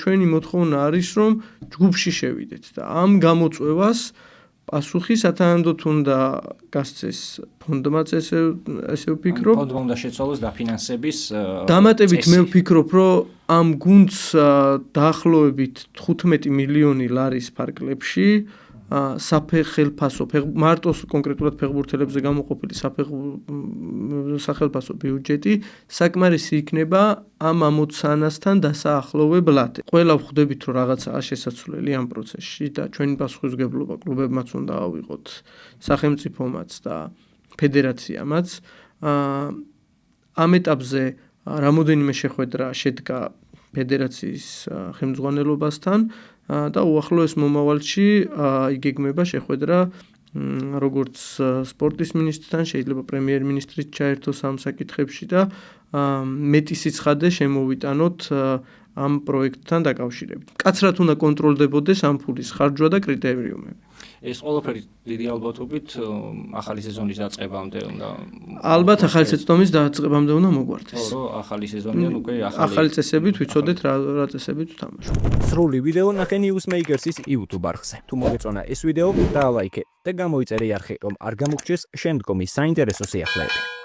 ჩვენი მოთხოვნა არის, რომ ჯგუფში შევიდეთ და ამ გამოწვევას პასუხი სათანადოდ უნდა გასცეს ფონდმაც, ესე ვფიქრობ. ფონდმა უნდა შეცვალოს დაფინანსების დამატებით მე ვფიქრობ, რომ ამ გუნდს დაახლოებით 15 მილიონი ლარის ფარგლებში საფეხელფასო მარტო კონკრეტულად ფეხბურთელებზე გამოყოფილი სახელფასო ბიუჯეტი საკმარისი იქნება ამ ამოცანასთან დასაახლოვებლად. ყველა ვხვდებით, რომ რაღაცაა შესაძლებელი ამ პროცესში და ჩვენი პასუხისმგებლობა კლუბებმაც უნდა ავიღოთ, სახელმწიფომაც და ფედერაციამაც. ამ ეტაპზე რამოდენიმე შეხვედრა შედგა ფედერაციის ხელმძღვანელობასთან და უახლოეს მომავალში იგეგმება შეხვედრა როგორც სპორტის მინისტრთან, შეიძლება პრემიერ-მინისტრით ჩაერთოს ამ საკითხებში და მეტი სიცხადე შემოვიტანოთ ამ პროექტთან დაკავშირებით. კაცრად უნდა კონტროლდებოდეს ამ ფულის ხარჯვა და კრიტერიუმები. ეს ყველაფერი დიდი ალბათობით ახალი სეზონის დაწყებამდე უნდა ალბათ ახალი სეზონის დაწყებამდე უნდა მოგვარდეს. რომ ახალი სეზონიდან უკვე ახალი წესებით ვიცოდეთ რა წესებით ვთამაშობ. სრული ვიდეო ნახე Newsmakers-ის YouTube არხზე. თუ მოგეწონა ეს ვიდეო, დაალაიქე და გამოიწერე არხი, რომ არ გამოგჩეს შემდგომი საინტერესო სიახლეები.